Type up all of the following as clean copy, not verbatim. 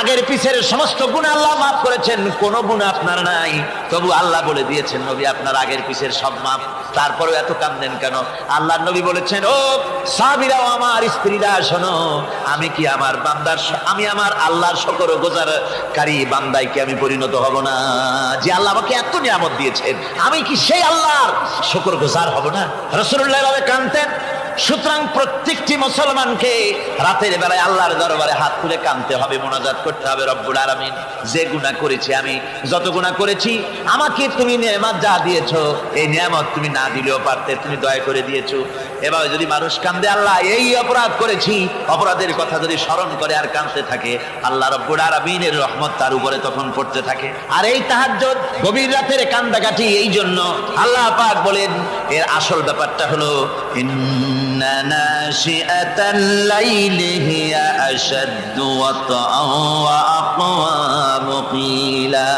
আগের পিছের সমস্ত গুনাহ আল্লাহ মাফ করেছেন, কোনো গুনাহ আপনার নাই। তবু আল্লাহ বলে দিয়েছেন, নবী আপনার আগের পিছের সব মাফ, তারপরেও এত কাঁদেন কেন? আল্লাহ নবী বলেছেন, ও সাহাবীরাও, আমার স্ত্রীরা শোনো, আমি কি আমার বান্দার, আমি আমার আল্লাহর শুকরগুজারকারী বান্দায় কি আমি পরিণত হব না? যে আল্লাহ আমাকে এত নিয়ামত দিয়েছেন, আমি কি সেই আল্লাহর শুকরগুজার হব না? রাসূলুল্লাহ এভাবে কাঁদতেন। সুতরাং প্রত্যেকটি মুসলমানকে রাতের বেলায় আল্লাহর দরবারে হাত তুলে কাঁদতে হবে, মোনাজাত করতে হবে, রব্বুল আলামিন, যে গুনাহ করেছি, আমি যত গুনাহ করেছি, আমাকে তুমি নিয়ামত যা দিয়েছো, এই নিয়ামত তুমি না দিলেও পারতে, তুমি দয়া করে দিয়েছো। এভাবে যদি মানুষ কাঁদে, আল্লাহ এই অপরাধ করেছি, অপরাধের কথা যদি স্মরণ করে আর কাঁদতে থাকে, আল্লাহ রব্বুল আলামিনের রহমত তার উপরে তখন পড়তে থাকে। আর এই তাহাজ্জুদ, গভীর রাতের কান্দাকাটি, এই জন্য আল্লাহ পাক বলেন, এর আসল ব্যাপারটা হলো ইন্না নাশিআতাল লাইলি হিয়া আশাদ্দু ওয়াতআন ওয়া আকওয়ামু কিলা।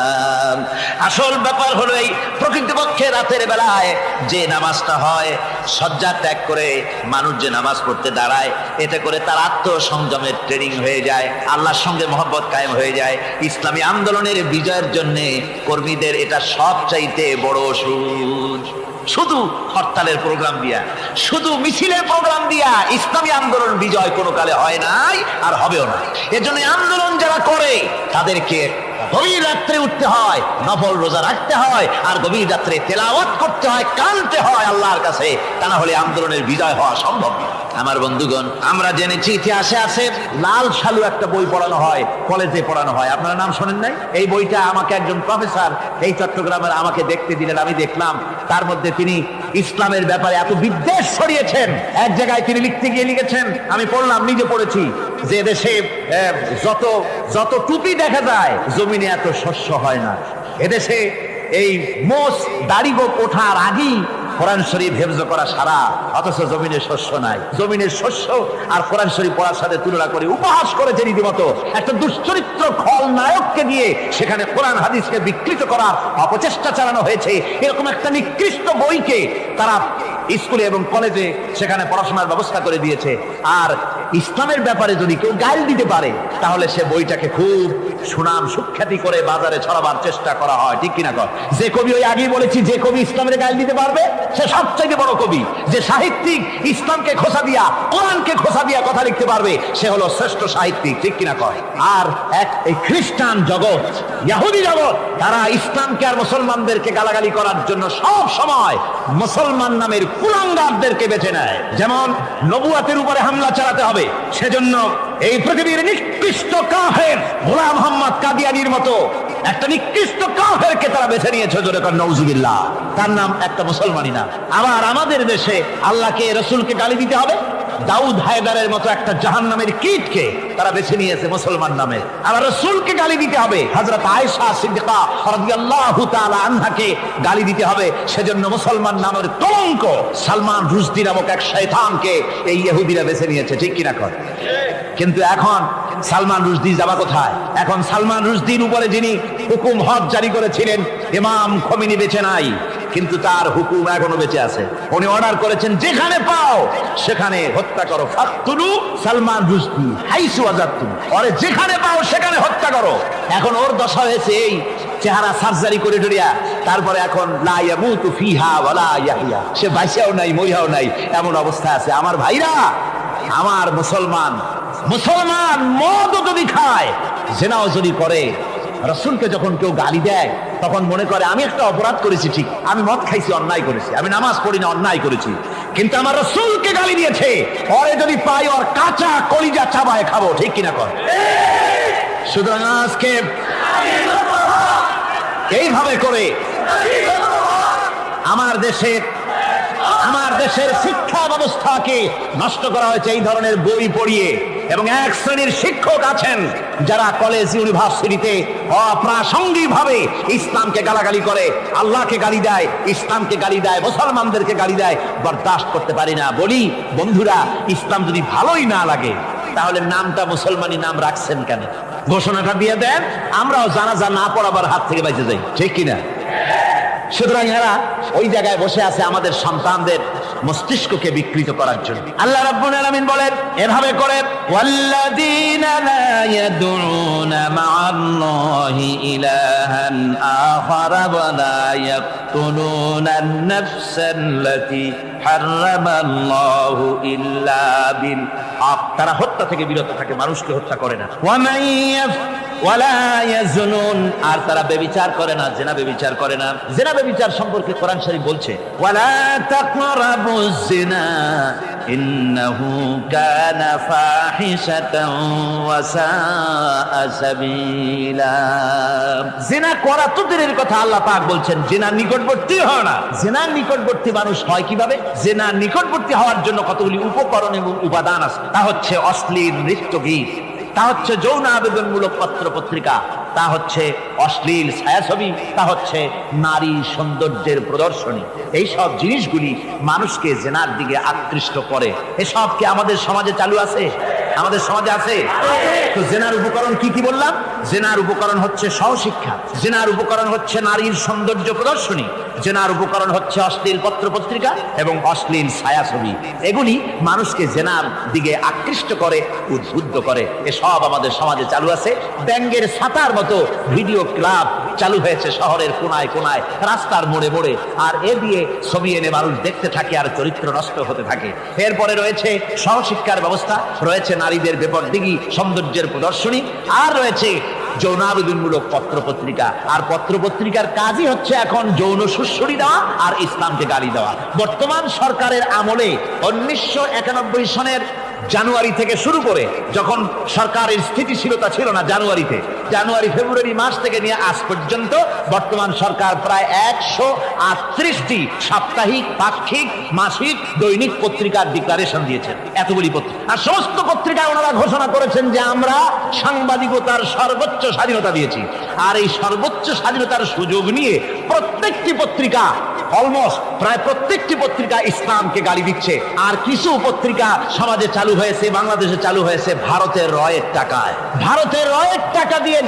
আসল ব্যাপার হলো এই প্রকৃতপক্ষে রাতের বেলায় যে নামাজটা হয়, শয্যা ত্যাগ করে মানুষ যে নামাজ পড়তে দাঁড়ায়, এতে করে তার আত্মসংযমের ট্রেনিং হয়ে যায়, আল্লাহর সঙ্গে মহব্বত কায়েম হয়ে যায়। ইসলামী আন্দোলনের বিজয়ের জন্য কর্মীদের এটা সবচাইতে বড় ওষুধ। শুধু হরতালের প্রোগ্রাম দিয়া, শুধু মিছিলের প্রোগ্রাম দিয়া ইসলামী আন্দোলন বিজয় কোনো কালে হয় নাই, আর হবেও না। এজন্য আন্দোলন যারা করে তাদেরকে গভীর রাত্রে উঠতে হয়, নফল রোজা রাখতে হয়, আর গভীর রাত্রে তেলাওয়াত করতে হয়, কাঁদতে হয় আল্লাহর কাছে, তা না হলে আন্দোলনের বিজয় হওয়া সম্ভব না। আমার বন্ধুগণ, আমরা জেনেছি ইতিহাসে আছে, লাল সালু একটা বই পড়ানো হয়, কলেজে পড়ানো হয়, আপনারা নাম শোনেন নাই? এই বইটা আমাকে একজন প্রফেসর এই চট্টগ্রামের আমাকে দেখতে দিলেন, আমি দেখলাম। তার মধ্যে তিনি ইসলামের ব্যাপারে এত বিদ্বেষ ছড়িয়েছেন, এক জায়গায় তিনি লিখতে গিয়ে লিখেছেন, আমি পড়লাম, নিজে পড়েছি, যে দেশে যত যত টুপি দেখা যায়, জমিনে এত শস্য হয় না। এদেশে এই মোষ দাড়ি গোপ ওঠার আগেই কোরআন শরীফ হেফজ করা সারা, অথচ জমিনে শস্য নাই। জমিনের শস্য আর কোরআন শরীফ পড়ার সাথে তুলনা করে উপহাস করেছে রীতিমতো। একটা দুশ্চরিত্র খলনায়ককে দিয়ে সেখানে কোরআন হাদিসকে বিকৃত করার অপচেষ্টা চালানো হয়েছে। এরকম একটা নিকৃষ্ট বইকে তারা স্কুলে এবং কলেজে সেখানে পড়াশোনার ব্যবস্থা করে দিয়েছে। আর ইসলামের ব্যাপারে যদি কেউ গাইল দিতে পারে, তাহলে সে বইটাকে খুব সুনাম সুখ্যাতি করে বাজারে ছড়াবার চেষ্টা করা হয়, ঠিক কিনা কর? যে কবি, ওই আগেই বলেছি, যে কবি ইসলামের গাইল দিতে পারবে সে সবচাইতে বড় কবি। যে সাহিত্যিক ইসলামকে খোসা দিয়া, কোরআনকে খোসা দিয়া কথা লিখতে পারবে, সে হলো শ্রেষ্ঠ সাহিত্যিক, ঠিক কিনা কয়? আর এই খ্রিস্টান জগৎ, ইহুদি জগৎ, তারা ইসলামকে আর মুসলমানদেরকে গালাগালি করার জন্য সব সময় মুসলমান নামের কুলাঙ্গারদেরকে বেছে নেয়। যেমন নবুয়াতের উপরে হামলা চালাতে হবে, সেজন্য এই পৃথিবীর নিকৃষ্ট কাফের গোলাম মোহাম্মদ কাদিয়ানির মতো একটা নিকৃষ্ট কাফেরকে তারা বেছে নিয়েছে, জোরে কর নাউজুবিল্লাহ। তার নাম একটা মুসলমানই না। আবার আমাদের দেশে আল্লাহকে, রসুলকে গালি দিতে হবে, দাউদ হায়দারের মতো একটা জাহান্নামের কীটকে তারা বেছে নিয়েছে মুসলমান নামে। আবার রসুলকে গালি দিতে হবে, হযরত আয়েশা সিদ্দিকা রাদিয়াল্লাহু তাআলা আনহাকে গালি দিতে হবে, সেজন্য মুসলমান নামের কলঙ্ক সালমান রুশদি নামক এক শয়তানকে এই ইহুদিরা বেছে নিয়েছে, ঠিক কিনা কর? কিন্তু এখন সালমান রুশদি যাবা কোথায়? এখন সালমান রুশদির উপরে যিনি হুকুম হজ জারি করেছিলেন, ইমাম খোমেনি বেঁচে নাই, কিন্তু তার হুকুম এখনো বেঁচে আছে। উনি অর্ডার করেছেন, যেখানে পাও সেখানে হত্যা করো, ফাকতুলু সালমান রুশদি হাইসু ওয়াজাদতুম, ওরে যেখানে পাও সেখানে হত্যা করো। এখন ওর দশা হয়েছে এই, চেহারা সার্জারি করে ডরিয়া, তারপরে এখন লা ইয়ামুতু ফিহা ওয়ালা ইয়াহইয়া, সে বাইসাও নাই মরিয়াও নাই, এমন অবস্থা আছে। আমার ভাইরা, আমার মুসলমান মদও যদি খায়, জিনাও যদি করে, রাসূলকে যখন কেউ গালি দেয়, তখন মনে করে আমি একটা অপরাধ করেছি, ঠিক, আমি মদ খাইছি, অন্যায় করেছি, আমি নামাজ পড়ি না, অন্যায় করেছি, কিন্তু আমার রাসূলকে গালি দিয়েছে, ওরে যদি পাই ওর কাঁচা কলিজা চাবায় খাবো, ঠিক কিনা কর? সুতরাং আজকে এইভাবে করে আমার দেশের শিক্ষা ব্যবস্থাকে নষ্ট করা হয়েছে এই ধরনের বই পড়িয়ে। এবং এক শ্রেণীর শিক্ষক আছেন যারা কলেজ ইউনিভার্সিটিতে অপ্রাসঙ্গিকভাবে ইসলামকে গালাগালি করে, আল্লাহকে গালি দেয়, ইসলামকে গালি দেয়, মুসলমানদেরকে গালি দেয়। বরদাস্ত করতে পারি না। বলি বন্ধুরা, ইসলাম যদি ভালোই না লাগে, তাহলে নামটা মুসলমানি নাম রাখছেন কেন? ঘোষণাটা দিয়ে দেন, আমরাও জানাজা না পড়াবার হাত থেকে বেঁচে যাই, ঠিক কিনা? সুতরাং এরা ওই জায়গায় বসে আছে আমাদের সন্তানদের মস্তিষ্ককে বিকৃত করার জন্য। আল্লাহ রাব্বুল আলামিন বলেন এভাবে করে ওয়াল্লাযীনা লা ইয়াদউনা মা'আল্লাহি ইলাহান আখারা ওয়া লা ইয়াকতুলুনান নাফসাল্লাতী হারামাল্লাহু ইল্লা বিল হক। তারা হত্যা থেকে বিরত থাকে, মানুষকে হত্যা করে না। ওয়ালা ইয়াজনুন, আর তারা ব্যভিচার করে না, জিনা ব্যভিচার করে না। জিনা ব্যভিচার সম্পর্কে কোরআন শরীফ বলছে ওয়ালা তাকরাবুজ জিনা ইন্নাহু কানা ফাহিশাতান ওয়া সাআ সাবিলা। জিনা করা তো দূরের কথা, আল্লাহ পাক বলছেন জিনার নিকটবর্তী হয় না। জিনার নিকটবর্তী মানুষ হয় কিভাবে? জিনার নিকটবর্তী হওয়ার জন্য কতগুলি উপকরণ এবং উপাদান আছে। তা হচ্ছে অশ্লীল নৃত্যগীত, তা হচ্ছে যৌন আবেদনমূলক পত্র পত্রিকা, তা হচ্ছে অশ্লীল ছায়াছবি, তা হচ্ছে নারী সৌন্দর্যের প্রদর্শনী। এই সব জিনিসগুলি মানুষকে জেনার দিকে আকৃষ্ট করে। এসব কি আমাদের সমাজে চালু আছে? আমাদের সমাজে আছে? তো জেনার উপকরণ কি কি বললাম? জেনার উপকরণ হচ্ছে সহশিক্ষা, জেনার উপকরণ হচ্ছে নারীর সৌন্দর্য প্রদর্শনী, জেনার উপকরণ হচ্ছে অশ্লীল পত্র পত্রিকা এবং অশ্লীল ছায়াছবি। এগুলি মানুষকে জেনার দিকে আকৃষ্ট করে, উদ্বুদ্ধ করে। এসব আমাদের সমাজে চালু আছে। ব্যাঙ্গের ছাতার মতো ভিডিও ক্লাব চালু হয়েছে শহরের কোনায় কোনায়, রাস্তার মোড়ে মোড়ে, আর এ দিয়ে ছবি এনে মানুষ দেখতে থাকে আর চরিত্র নষ্ট হতে থাকে। এরপরে রয়েছে সহশিক্ষার ব্যবস্থা, রয়েছে নারীদের বেপরদিগি সৌন্দর্যের প্রদর্শনী, আর রয়েছে যৌনাবেদনমূলক পত্র পত্রিকা। আর পত্র পত্রিকার কাজই হচ্ছে এখন যৌন সুশ্রী দেওয়া আর ইসলামকে গালি দেওয়া। বর্তমান সরকারের আমলে 1991 সনের জানুয়ারি থেকে শুরু করে, যখন সরকারের স্থিতিশীলতা ছিল না, জানুয়ারি ফেব্রুয়ারি মাস থেকে নিয়ে আজ পর্যন্ত বর্তমান সরকার প্রায় 138টি সাপ্তাহিক, পাক্ষিক, মাসিক, দৈনিক পত্রিকার ডিক্লারেশন দিয়েছেন। এতগুলি পত্রিকা, আর সমস্ত পত্রিকায় ওনারা ঘোষণা করেছেন যে আমরা সাংবাদিকতার সর্বোচ্চ স্বাধীনতা দিয়েছি। আর এই সর্বোচ্চ স্বাধীনতার সুযোগ নিয়ে প্রত্যেকটি পত্রিকা, অলমোস্ট প্রায় প্রত্যেকটি পত্রিকা ইসলামকে গালি দিচ্ছে। আর কিছু পত্রিকা সমাজে চালু হয়েছে, বাংলাদেশে চালু হয়েছে ভারতের রয়ের টাকায়। ভারতের রয়ের টাকা দিয়ে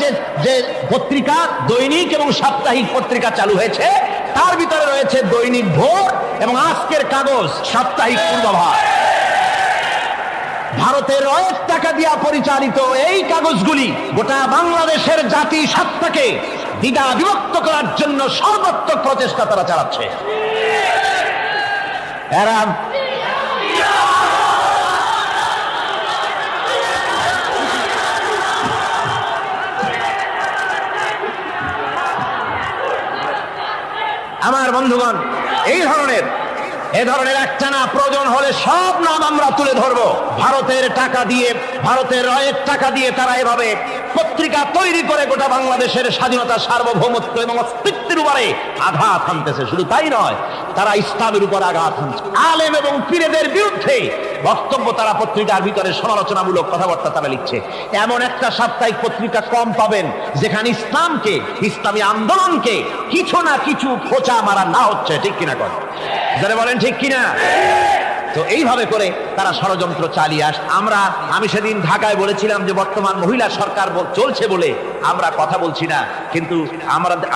যে পত্রিকা, দৈনিক এবং সাপ্তাহিক পত্রিকা চালু হয়েছে, তার ভিতরে রয়েছে দৈনিক ভোর এবং আজকের কাগজ, সাপ্তাহিক পূর্বাভাস। ভারতের রয়ের টাকা দিয়া পরিচালিত এই কাগজগুলি গোটা বাংলাদেশের জাতি সত্তাকে দ্বিধা বিভক্ত করার জন্য সর্বাত্মক প্রচেষ্টা তারা চালাচ্ছে। এরা আমার বন্ধুগণ, এই ধরনের একটানা প্রয়োজন হলে সব নাম আমরা তুলে ধরবো। ভারতের টাকা দিয়ে, ভারতের রয়ের টাকা দিয়ে তারা এভাবে পত্রিকা তৈরি করে গোটা বাংলাদেশের স্বাধীনতা, সার্বভৌমত্ব এবং অস্তিত্বের উপরে আঘাত হানতেছে। শুধু তাই নয়, তারা ইসলামের উপর আঘাত হানছে। আলেম এবং পীরদের বিরুদ্ধে বক্তব্য তারা পত্রিকার ভিতরে সমালোচনামূলক কথাবার্তা তারা লিখছে। এমন একটা সাপ্তাহিক পত্রিকা কম পাবেন যেখানে ইসলামকে, ইসলামী আন্দোলনকে কিছু না কিছু খোঁচা মারা না হচ্ছে। ঠিক কিনা কর? যারা বলেন ঠিক কিনা? তো এইভাবে করে তারা ষড়যন্ত্র চালিয়ে আমি সেদিন ঢাকায় বলেছিলাম যে বর্তমান মহিলা সরকার চলছে বলে আমরা কথা বলছি না, কিন্তু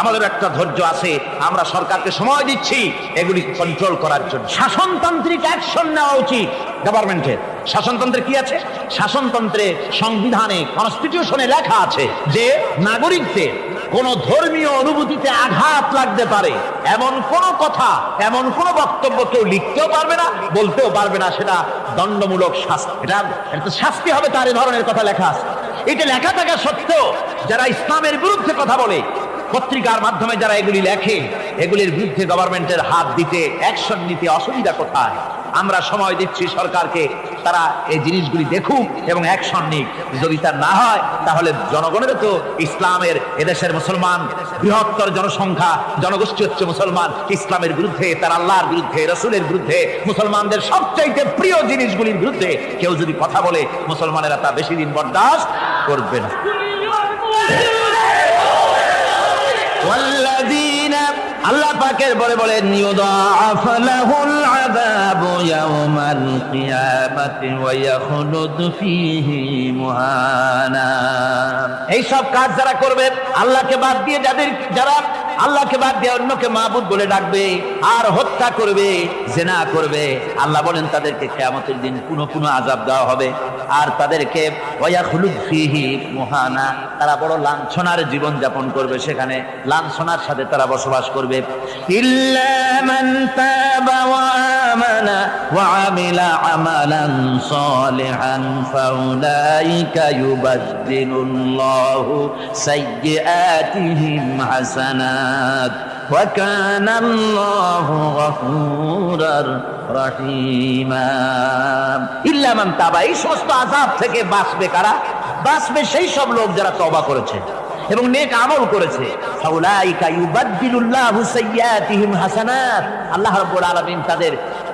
আমাদের একটা ধৈর্য আছে। আমরা সরকারকে সময় দিচ্ছি এগুলি কন্ট্রোল করার জন্য। শাসনতান্ত্রিক অ্যাকশন নেওয়া উচিত গভর্নমেন্টের। শাসনতন্ত্রে কি আছে? শাসনতন্ত্রে, সংবিধানে, কনস্টিটিউশনে লেখা আছে যে নাগরিকদের কোন ধর্মীয় অনুভূতিতে আঘাত লাগতে পারে এমন কোন কথা, এমন কোন বক্তব্য কেউ লিখতেও পারবে না, বলতেও পারবে না। সেটা দণ্ডমূলক শাস্তি, এটা শাস্তি হবে। তার এ ধরনের কথা লেখা আছে। এটা লেখা থাকা সত্ত্বেও যারা ইসলামের বিরুদ্ধে কথা বলে, পত্রিকার মাধ্যমে যারা এগুলি লেখে, এগুলির বিরুদ্ধে গভর্নমেন্টের হাত দিতে, অ্যাকশন নিতে অসুবিধা কোথায়? আমরা সময় দিচ্ছি সরকারকে, তারা এই জিনিসগুলি দেখুক এবং অ্যাকশন নিক। যদি তা না হয় তাহলে জনগণের তো ইসলামের, এদেশের মুসলমান বৃহত্তর জনসংখ্যা, জনগোষ্ঠী হচ্ছে মুসলমান। ইসলামের বিরুদ্ধে, তার আল্লাহর বিরুদ্ধে, রসুলের বিরুদ্ধে, মুসলমানদের সবচাইতে প্রিয় জিনিসগুলির বিরুদ্ধে কেউ যদি কথা বলে, মুসলমানেরা তা বেশি দিন বরদাস্ত করবে না। আল্লাহ পাকের বলেন ইউদাআফ লাহুল আযাবু ইয়াওমাল কিয়ামাতি ওয়া ইয়াখলুদু ফীহি মুহানা। এই সব কাজ যারা করবে, আল্লাহকে বাদ দিয়ে যারা আল্লাহকে বাদ দিয়ে অন্যকে মাবুদ বলে ডাকবে আর হত্যা করবে, জিনা করবে, আল্লাহ বলেন তাদেরকে কিয়ামতের দিন পুনঃ পুনঃ আযাব দেওয়া হবে। আর তাদেরকে ওয়ায়াখলুদ ফীহি মুহানা, তারা বড় লাঞ্ছনার জীবন যাপন করবে, সেখানে লাঞ্ছনার সাথে তারা বসবাস করবে। ইল্লা মান তাবা ওয়া আমানা ওয়া আমিলা আমালান সালিহান ফাউলাইকা ইউবাদদিলুল্লাহু সাইয়্যাতিহিম হাসানাত ওয়া কানা আল্লাহু গফুরার রহিমা। ইল্লা মান তাবা, এই সমস্ত আযাব থেকে বাঁচবে কারা? বাঁচবে সেই সব লোক যারা তওবা করেছে এবং নেক আমল করেছে। ফাউলাইকা ইউবাদদিলুল্লাহু সাইয়্যাতিহিম হাসানাত, আল্লাহ রাব্বুল আলামিন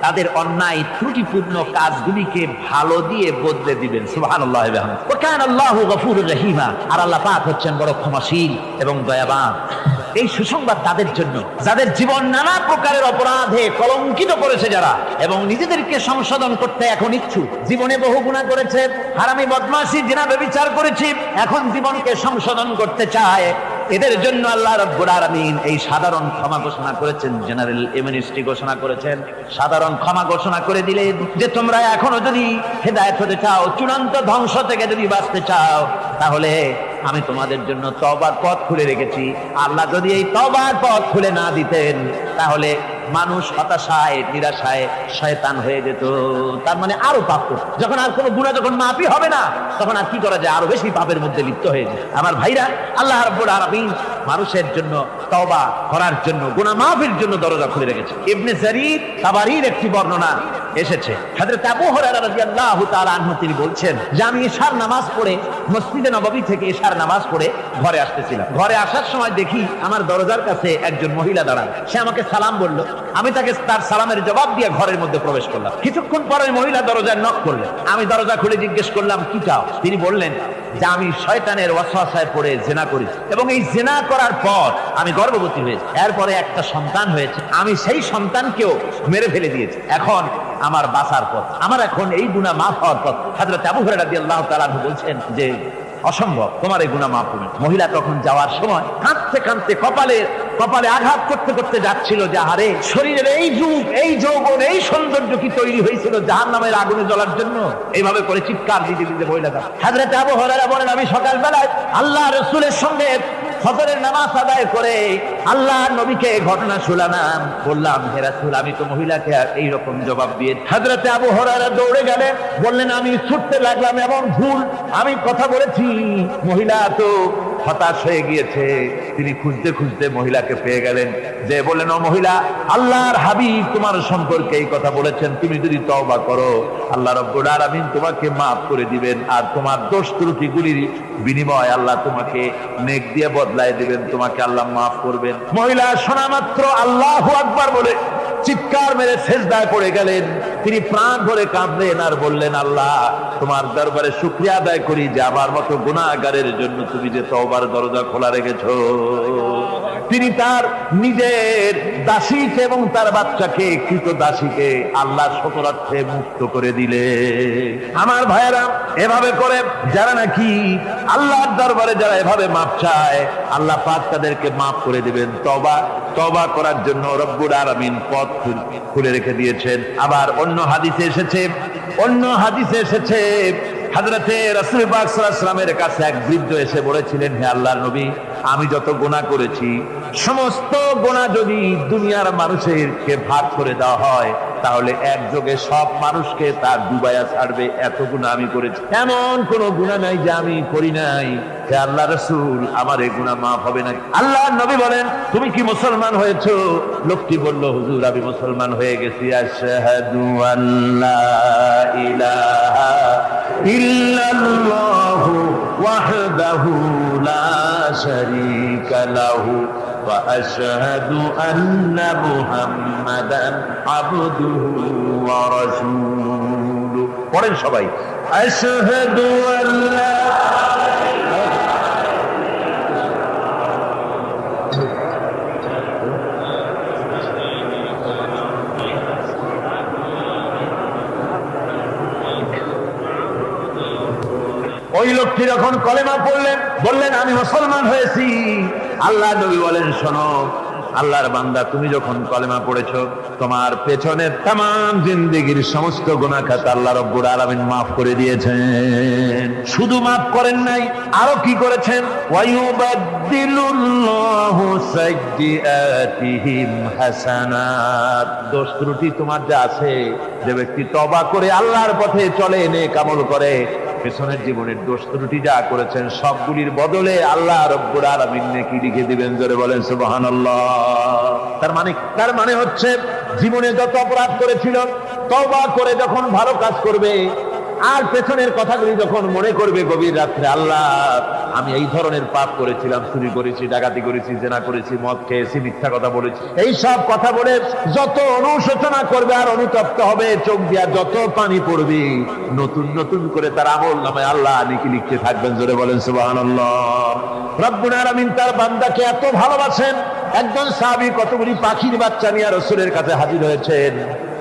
তাদের অন্যায় ত্রুটিপূর্ণ কাজগুলিকে ভালো দিয়ে বদলে দিবেন। সুবহানাল্লাহ ওয়া বিহামদিহি। ওয়া কানা আল্লাহু গফুরুর রহিমা, আর আল্লাহ পাক হচ্ছেন বড় ক্ষমাশীল এবং দয়াবান। এই সুসংবাদ তাদের জন্য যাদের জীবন নানা প্রকারের অপরাধে কলঙ্কিত করেছে যারা, এবং নিজেদেরকে সংশোধন করতে এখন ইচ্ছুক। জীবনে বহু গুনাহ করেছে, হারামি, বদমাশি, জিনা, ব্যভিচার করেছি, এখন জীবনকে সংশোধন করতে চায়। এদের জন্য আল্লাহ রাব্বুল আলামিন এই সাধারণ ক্ষমা ঘোষণা করেছেন, জেনারেল এমনেস্টি ঘোষণা করেছেন। সাধারণ ক্ষমা ঘোষণা করে দিলেন যে তোমরা এখনো যদি হেদায়েত হতে চাও, চূড়ান্ত ধ্বংস থেকে যদি বাঁচতে চাও, তাহলে আমি তোমাদের জন্য তওবার পথ খুলে রেখেছি। আল্লাহ যদি এই তওবার পথ খুলে না দিতেন, তাহলে মানুষ হতাশায়, নিরাশায় শয়তান হয়ে যেত। তার মানে আরো পাপ করত। যখন আর কোনো গুনাহ যখন মাফই হবে না, তখন আর কি করা যায়? আরো বেশি পাপের মধ্যে লিপ্ত হয়ে যায়। আমার ভাইরা, আল্লাহ রাব্বুল আলামিন মানুষের জন্য তওবা করার জন্য, গুনাহ মাফের জন্য দরজা খুলে রেখেছে। ইবনে জারীর তাবারীর একটি বর্ণনা এসেছে, হযরত আবু হুরায়রা রাদিয়াল্লাহু তাআলা আনহু তিনি বলছেন যে আমি ইশার নামাজ পড়ে মসজিদে নববী থেকে ইশার নামাজ পড়ে ঘরে আসতেছিলাম। ঘরে আসার সময় দেখি আমার দরজার কাছে একজন মহিলা দাঁড়ান। সে আমাকে সালাম বলল, আমি তাকে তার সালামের জবাব দিয়ে ঘরের মধ্যে প্রবেশ করলাম। কিছুক্ষণ পরে মহিলা দরজায় নক করলেন। আমি দরজা খুলে জিজ্ঞেস করলাম কি চাও? তিনি বললেন যে আমি শয়তানের ওয়াসওয়াসায় পড়ে জিনা করেছি এবং এই জিনা করার পর আমি গর্ভবতী হয়েছি, এরপরে একটা সন্তান হয়েছে, আমি সেই সন্তানকেও মেরে ফেলে দিয়েছি। এখন আমার বাঁচার পথ, আমার এখন এই গুনাহ মাফ হওয়ার পথ। হযরত আবু হুরায়রা রাদিয়াল্লাহু তাআলা বলছেন যে অসম্ভব, তোমার এই গুনাহ মাফ হবে। মহিলা তখন যাওয়ার সময় কাঁদতে কাঁদতে কপালে আঘাত করতে করতে যাচ্ছিল যে আরে শরীরের এই রূপ, এই যৌবন, এই সৌন্দর্য কি তৈরি হয়েছিল জাহান্নামের আগুনে জ্বলার জন্য? এইভাবে করে চিৎকার দিতে দিতে মহিলাটা। হযরত আবু হুরায়রা বলেন আমি সকালবেলায় আল্লাহ রাসূলের সঙ্গে ফজরের নামাজ আদায় করে আল্লাহর নবীকে ঘটনা শোনালাম, বললাম হে রাসূল আমি তো মহিলাকে এই রকম জবাব দিয়ে। হযরত আবু হুরায়রা দৌড়ে গেলেন, বললেন আমি ছুটতে লাগলাম, এমন ভুল আমি কথা বলেছি। মহিলা তো হতাশ হয়ে গিয়েছে, তিনি খুঁজতে খুঁজতে মহিলাকে পেয়ে গেলেন, যে বললেন ও মহিলা, আল্লাহর হাবিব তোমার সম্পর্কে এই কথা বলেছেন, তুমি যদি তওবা করো আল্লাহ রাব্বুল আলামিন তোমাকে মাফ করে দিবেন, আর তোমার দোষ ত্রুটিগুলির বিনিময় আল্লাহ তোমাকে নেক দিয়ে বদলায় দিবেন, তোমাকে আল্লাহ মাফ করবেন। মহিলা শোনা মাত্র আল্লাহু আকবার বলে চিৎকার মেরে সেজদায় পড়ে গেলেন। তিনি প্রাণ ভরে কাঁদলেন আর বললেন আল্লাহ তোমার দরবারে শুকরিয়া আদায় করি যে আমার মতো গুনাহগারের জন্য তুমি যে তওবার দরজা খোলা রেখেছো। তিনি তার নিজের দাসীকে এবং তার বাচ্চাকে, কৃত দাসীকে আল্লাহ শকরার্থে মুক্ত করে দিলে। আমার ভাইয়েরা, এভাবে করে যারা নাকি আল্লাহর দরবারে যারা এভাবে মাপ চায়, আল্লাহ পাক তাদেরকে মাফ করে দিবেন। তওবা করার জন্য রব্বুল আলামিন পথ খুলে রেখে দিয়েছেন। আবার অন্য হাদিসে এসেছে হযরতে রাসূল পাক সাল্লাল্লাহু আলাইহি ওয়াসাল্লামের কাছে এক বৃদ্ধ এসে বলেছিলেন হে আল্লাহর নবী, আমি যত গুনাহ করেছি সমস্ত গুনাহ যদি দুনিয়ার মানুষেরকে ভাগ করে দেওয়া হয়, তাহলে একযোগে সব মানুষকে তার ডুবাইয়া ছাড়বে, এত গুনাহ আমি করেছি। এমন কোন গুনাহ নাই যে আমি করি নাই। হে আল্লাহর রাসূল, আমার এই গুনাহ মাফ হবে না। আল্লাহর নবী বলেন তুমি কি মুসলমান হয়েছো? লোকটি বলল হুজুর আমি মুসলমান হয়ে গেছি। আশহাদু আল্লা ইলাহা ইল্লাল্লাহু ওয়াহদাহু লা শারীকা লাহু ওয়া আশহাদু আন্না মুহাম্মাদান আবদুহু ওয়া রাসূলুহু। পড়েন সবাই, আশহাদু আল্লা ওই লোকটি যখন কলেমা পড়লেন, বললেন আমি মুসলমান হয়েছি, আল্লাহ নবী বলেন, শোনো আল্লাহর বান্দা, তুমি যখন কলেমা পড়েছো, তোমার পেছনের তামাম জিন্দেগির সমস্ত গুনাহ খাতা আল্লাহ রব্বুল আলামিন মাফ করে দিয়েছেন। শুধু মাফ করেন নাই, আরো কি করেছেন? ওয়ায়ুবাদদিলুল্লাহু সাইয়্যাতিহিম হাসানাত। দোষ ত্রুটি তোমার যা আছে, যে ব্যক্তি তওবা করে আল্লাহর পথে চলে, নেক আমল করে, পেছনের জীবনের দোষ ত্রুটি যা করেছেন সবগুলির বদলে আল্লাহ রব্বুল আলামিন নেকি লিখে দিবেন। জোরে বলেন সুবহানাল্লাহ। তার মানে হচ্ছে, জীবনে যত অপরাধ করেছিল, তওবা করে যখন ভালো কাজ করবে, আর পেছনের কথাগুলি যখন মনে করবে গভীর রাত্রে, আল্লাহ আমি এই ধরনের পাপ করেছিলাম, চুরি করেছি, ডাকাতি করেছি, জেনা করেছি, মদ খেয়েছি, মিথ্যা কথা বলেছি, এই সব কথা বলে যত অনুশোচনা করবে আর অনুতপ্ত হবে, চোখ দিয়া যত পানি পড়বে, নতুন নতুন করে তার আমল নামায় আল্লাহ নেকি লিখতে থাকবেন। জোরে বলেন সুবহানাল্লাহ। রব্বুল আলামিন তার বান্দাকে এত ভালোবাসেন, একজন সাহাবী কতগুলি পাখির বাচ্চা নিয়ে রাসূলের কাছে হাজির হয়েছেন।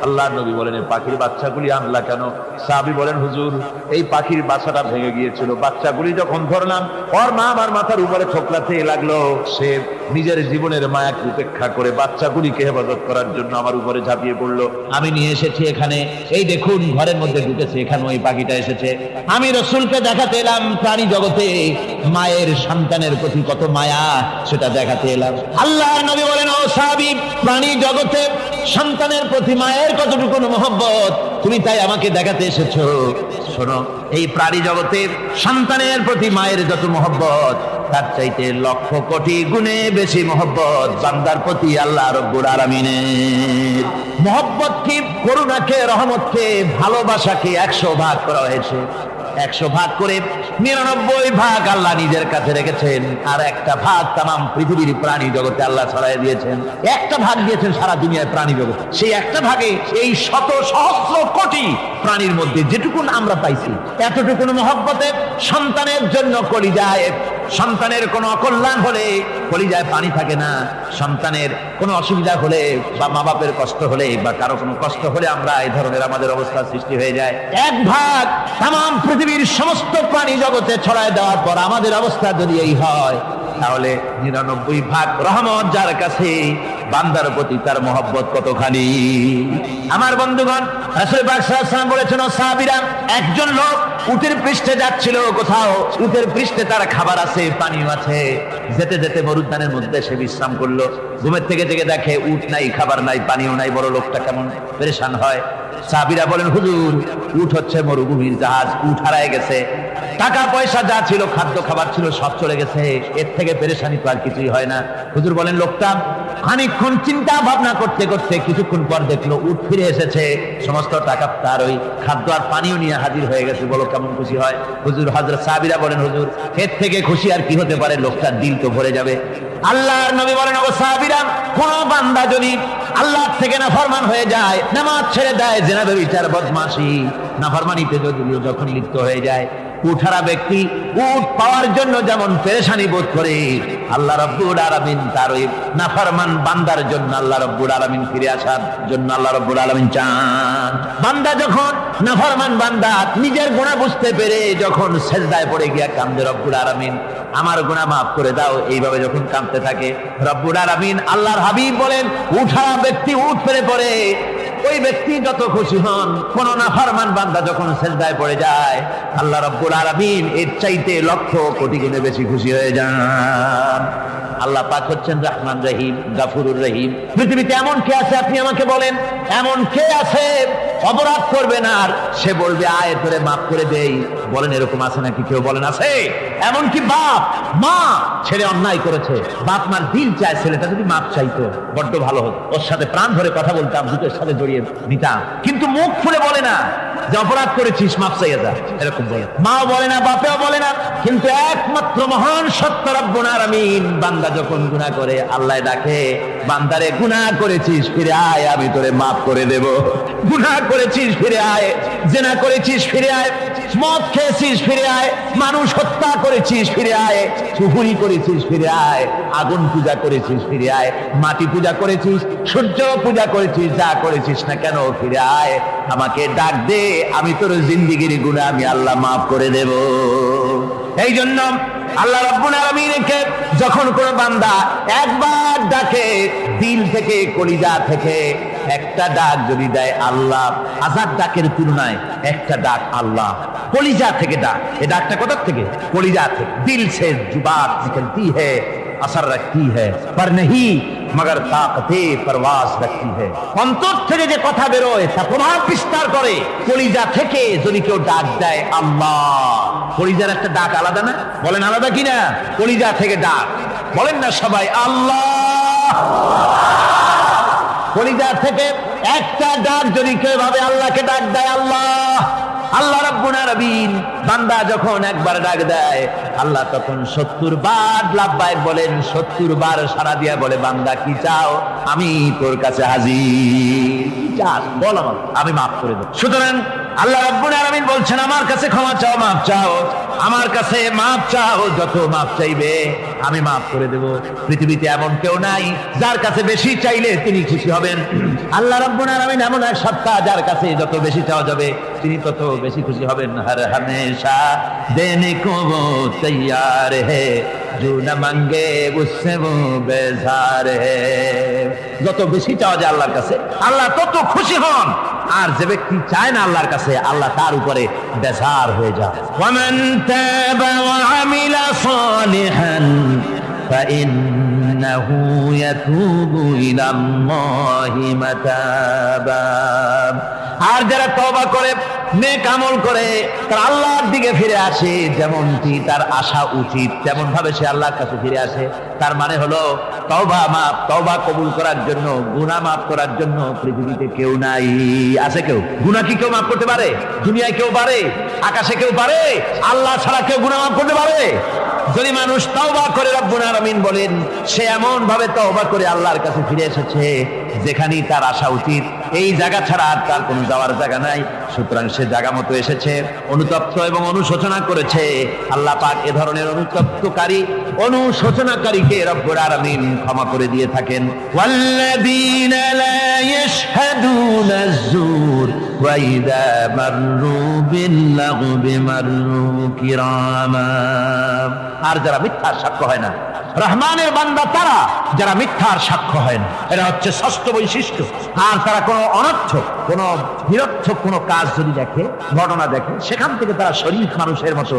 আল্লাহ নবী বলেন, এই পাখির বাচ্চাগুলি আনলা কেন? সাহাবী বলেন, হুজুর এই পাখির বাসাটা ভেঙে গিয়েছিল, বাচ্চাগুলি যখন ধরলাম, ওর মা আমার মাথার উপরে ঠোকলাতে লাগলো, সে নিজের জীবনের মায়াকে উপেক্ষা করে বাচ্চাগুলিকে হেফাজত করার জন্য আমার উপরে ঝাঁপিয়ে পড়লো। আমি নিয়ে এসেছি এখানে, এই দেখুন ঘরের মধ্যে ঢুকেছে, এখানে ওই পাখিটা এসেছে। আমি রাসূলকে দেখাতে এলাম প্রাণী জগতে মায়ের সন্তানের প্রতি কত মায়া, সেটা দেখাতে এলাম। আল্লাহর নবী বলেন, ও সাহাবী, প্রাণী জগতে সন্তানের প্রতি মায়ের কতটুকু মহব্বত, তুমি তাই আমাকে দেখাতে এসেছো। শোনো, এই প্রাণী জগতের সন্তানের প্রতি মায়ের যত মহব্বত, তার চাইতে লক্ষ কোটি গুণে বেশি মহব্বত বান্দার প্রতি আল্লাহ রব্বুল আলামিনের। মহব্বতকে, করুণাকে, রহমতকে, ভালোবাসাকে 100 ভাগ করা হয়েছে। 100 ভাগ করে 99 ভাগ আল্লাহ নিজের কাছে রেখেছেন, আর একটা ভাগ তামাম পৃথিবীর প্রাণী জগতে আল্লাহ ছড়াই দিয়েছেন। একটা ভাগ দিয়েছেন সারা দুনিয়ার প্রাণী জগৎ। সেই একটা ভাগে এই শত সহস্র কোটি প্রাণীর মধ্যে যেটুকুন আমরা পাইছি, এতটুকুন মহব্বতে সন্তানের জন্য কলিজায়, সন্তানের কোনো অকল্যাণ হলে কলিজায় পানি থাকে না, সন্তানের কোনো অসুবিধা হলে বা মা বাপের কষ্ট হলে বা কারো কোনো কষ্ট হলে আমরা এই ধরনের আমাদের অবস্থা সৃষ্টি হয়ে যায়। এক ভাগ তামাম পৃথিবীর সমস্ত প্রাণী জগতে ছড়ায় দেওয়ার পর আমাদের অবস্থা যদি এই হয়, তাহলে 99 ভাগ রহমত যার কাছে, বান্দার প্রতি তার মহব্বত কতখানি। আমার বন্ধুগণ, রাসূল পাক সাল্লাল্লাহু আলাইহি ওয়াসাল্লাম বলেছেন, ও সাহাবীরা, একজন লোক উটের পৃষ্ঠে যাচ্ছিল কোথাও, উটের পৃষ্ঠে তার খাবার আছে, পানিও আছে, যেতে যেতে মরুদ্যানের মধ্যে সে বিশ্রাম করলো। ঘুমের থেকে জেগে দেখে উট নাই, খাবার নাই, পানিও নাই। বড় লোকটা কেমন পেরেশান হয়। সাহাবীরা বলেন, হুজুর উট হচ্ছে মরুভূমির জাহাজ, উট হারায় গেছে, টাকা পয়সা যা ছিল, খাদ্য খাবার ছিল, সব চলে গেছে, এর থেকে পেরেশানি তো আর কিছুই হয় না। হুজুর বলেন, লোকটা খানিকক্ষণ চিন্তা ভাবনা করতে করতে কিছুক্ষণ পর দেখলো উট ফিরে এসেছে, সমস্ত টাকা তার ওই খাদ্য আর পানিও নিয়ে হাজির হয়ে গেছে। বলো কেমন খুশি হয়? হুজুর, হযরত সাহাবীরা বলেন, হুজুর এর থেকে খুশি আর কি হতে পারে? লোকটার দিল তো ভরে যাবে। আল্লাহর নবী বলেন, ও সাহাবীরা, কোন বান্দা যদি আল্লাহ থেকে নাফরমান হয়ে যায়, নামাজ ছেড়ে দেয়, জিনা ব্যভিচার বদমাশি নাফরমানিতে যখন লিপ্ত হয়ে যায়, উঠারা ব্যক্তি উট পাওয়ার জন্য যেমন পেরেশানি বোধ করে, আল্লাহ রাব্বুল আলামিন তার ওই নাফরমান বান্দার জন্য, আল্লাহ রাব্বুল আলামিন ফিরে আসার জন্য আল্লাহ রাব্বুল আলামিন চান। বান্দা যখন, নাফরমান বান্দা নিজের গুনাহ বুঝতে পেরে যখন সেজদায় পড়ে গিয়া কান্দে, রব্বুল আলামিন আমার গুনাহ মাফ করে দাও, এইভাবে যখন কাঁদতে থাকে, রব্বুল আলামিন আল্লাহর হাবিব বলেন, উঠারা ব্যক্তি উঠ ফেলে পড়ে, ওই ব্যক্তি যত খুশি হন। কোন নাফরমান বান্দা যখন সেজদায় পড়ে যায়, আল্লাহ রাব্বুল আলামিন এর চাইতে লক্ষ কোটি গুণে বেশি খুশি হয়ে যান। আল্লাহ পাক হচ্ছেন রহমান রহিম, গাফুরুর রহিম। পৃথিবীতে এমন কে আছে আপনি আমাকে বলেন? এমন কে আছে অপরাধ করবে না আর সে বলবে আয় তোরে মাফ করে দেই? বলেন এরকম আছে নাকি? কেউ বলেন আছে? এমন কি বাপ মা ছেলে অন্যায় করেছে, বাপ মার দিল চায় ছেলেটা যদি মাফ চাইতো, বড্ড ভালো হতো, ওর সাথে প্রাণ ভরে কথা বলতাম, দুটোর সাথে জড়িয়ে নিতাম, কিন্তু মুখ খুলে বলে না যে অপরাধ করেছিস মাফ চাইয়া যা, এরকম বলে। মাও বলে না, বাপেও বলে না, কিন্তু একমাত্র মহান সত্য রব্বুল আলামিন বান্দা যখন গুনাহ করে, আল্লাহ ডাকে, বান্দারে গুনাহ করেছিস ফিরে আয়, আমি তোরে মাফ করে দেব। গুনাহ করেছিস ফিরে আয়, জিনা করেছিস ফিরে আয়, মদ খেয়েছিস ফিরে আয়, মানুষ হত্যা করে করেছিস ফিরে আয়, চুহুরি করেছিস ফিরে আয়, আগুন পূজা করেছিস ফিরে আয়, মাটি পূজা করেছিস, সূর্য পূজা করেছিস, যা করেছিস না কেন ফিরে আয়, আমাকে ডাক দে, আমি তোর জিন্দেগির গুনাহ আমি আল্লাহ মাফ করে দেব। এই জন্য আল্লাহ রাব্বুল আলামিনকে যখন কোন বান্দা একবার ডাকে, দিল থেকে কলিজা থেকে একটা ডাক যদি দেয় আল্লাহ, হাজার ডাকের তুলনায় একটা ডাক আল্লাহ, কলিজা থেকে ডাক, এই ডাকটা কোথা থেকে? কলিজা থেকে। দিল সে जुबान निकलती है, असर रखती है पर नहीं मगर ताकते परवास रखती है। অন্তর থেকে যে কথা বেরোয় তা প্রভাব বিস্তার করে। কলিজা থেকে যদি কেউ ডাক দেয় আল্লাহ, কলিজার একটা ডাক আলাদা না? বলেন আলাদা কিনা? কলিজা থেকে ডাক বলেন না সবাই আল্লাহ। কলিজা থেকে একটা ডাক যদি কেউ ভাবে আল্লাহকে ডাক দেয় আল্লাহ, আল্লাহ রাব্বুল আলামিন বান্দা যখন একবার ডাক দেয় আল্লাহ তখন 70 বার লাব্বাইক বলেন, 70 বার সাড়া দিয়া বলে বান্দা কি চাও, আমি তোর কাছে হাজির, কি চাস বল আমাকে, আমি মাফ করে দেব। সুতরাং আল্লাহ রাব্বুল আলামিন বলছেন আমার কাছে ক্ষমা চাও, মাফ চাও, আমার কাছে মাফ চাও, যত মাফ চাইবে আমি মাফ করে দেব। পৃথিবীতে এমন কেউ নাই যার কাছে বেশি চাইলে তিনি খুশি হবেন। আল্লাহ রাব্বুল আলামিন এমন এক সত্তা যার কাছে যত বেশি চাওয়া যাবে তিনি তত বেশি খুশি হবেন। হর হমেশা দেনে কো वो तैयार है जो न मांगे उससे वो बेजार है। যত বেশি চাওয়া যায় আল্লাহর কাছে আল্লাহ তত খুশি হন, আর যে ব্যক্তি চায় না আল্লাহর কাছে আল্লাহ তার উপরে বেজার হয়ে যায়। ওয়ামান তাবা ওয়া আমিলা সালিহান ফাইন্নাহু ইয়াতুবু ইলাল্লাহি মাতাবা। আর যারা তওবা করে নেক আমল করে তার আল্লাহর দিকে ফিরে আসে, যেমনটি তার আশা উচিত তেমন ভাবে সে আল্লাহর কাছে ফিরে আসে, তার মানে হলো তওবা মাফ, তওবা কবুল করার জন্য, গুনাহ মাফ করার জন্য পৃথিবীতে কেউ নাই। আছে কেউ? গুনাহ কি কেউ মাফ করতে পারে? দুনিয়ায় কেউ পারে? আকাশে কেউ পারে? আল্লাহ ছাড়া কেউ গুনাহ মাফ করতে পারে? যদি মানুষ তওবা করে রব্বুল আলামিন বলেন সে এমন ভাবে তওবা করে আল্লাহর কাছে ফিরে এসেছে যেখানেই তার আসা উচিত, এই জায়গা ছাড়া আর তার কোনো যাওয়ার জায়গা নাই, সুতরাং সে জায়গা মতো এসেছে, অনুতপ্ত এবং অনুশোচনা করেছে। আল্লাহ পাক এ ধরনের অনুতপ্তকারী অনুশোচনাকারীকে রব্বুল আলামিন ক্ষমা করে দিয়ে থাকেন। ওয়াল্লাযীনা লা ইয়াশহাদুনা আয-যুর ওয়া ইযা মাররু বিল-লাগবি মাররু কিরামা। আর যারা মিথ্যার সাক্ষ্য হয় না, রহমানের বান্দা তারা যারা মিথ্যার সাক্ষ্য হয় না, এরা হচ্ছে ষষ্ঠ বৈশিষ্ট্য। আর তারা কোনো অনর্থক, কোনো নিরর্থক কোনো কাজ যদি দেখে, ঘটনা দেখে, সেখান থেকে তারা শরীফ মানুষের মতো,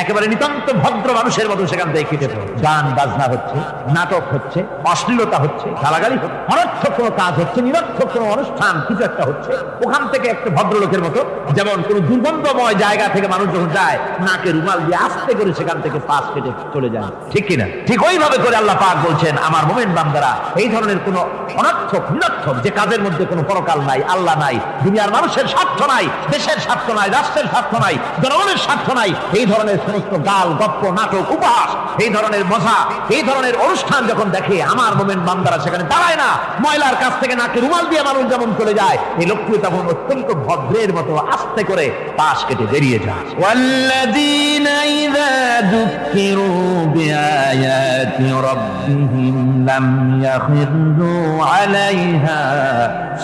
একেবারে নিতান্ত ভদ্র মানুষের মতো সেখান থেকে কেটে পড়ে। গান বাজনা হচ্ছে, নাটক হচ্ছে, অশ্লীলতা হচ্ছে, গালাগালি হচ্ছে, অনর্থক কোনো কাজ হচ্ছে, নিরর্থক কোনো অনুষ্ঠান কিছু একটা হচ্ছে, ওখান থেকে একটা ভদ্রলোকের মতো, যেমন কোনো দুর্গন্ধময় জায়গা থেকে মানুষ যখন যায় নাকে রুমাল দিয়ে আস্তে করে সেখান থেকে পাশ কেটে চলে যায়, ঠিক কিনা? ঠিক ওইভাবে করে আল্লাহ পাক বলছেন আমার মুমিন বান্দারা এই ধরনের কোনো অনর্থক, নিরর্থক যে কাজের মধ্যে কোনো পরকাল নাই, আল্লাহ নাই, দুনিয়ার মানুষের স্বার্থ নাই, দেশের স্বার্থ নাই, রাষ্ট্রের স্বার্থ নাই, জনগণের স্বার্থ নাই, এই ধরনের সমস্ত গাল গপ্প নাটক উপহাস, এই ধরনের মজা, এই ধরনের অনুষ্ঠান যখন দেখে আমার মুমিন বান্দারা সেখানে দাঁড়ায় না, ময়লার কাছ থেকে নাকে রুমাল দিয়ে মানুষ যেমন চলে যায়, এই লোকটি তখন অত্যন্ত ভদ্রের মতো আস্তে করে পাশ কেটে বেরিয়ে যায়। ওয়াল্লাযীনা ইযা যুক্কিরু বিআয়াতি রাব্বিহিম লাম ইয়াখিরু আলাইহা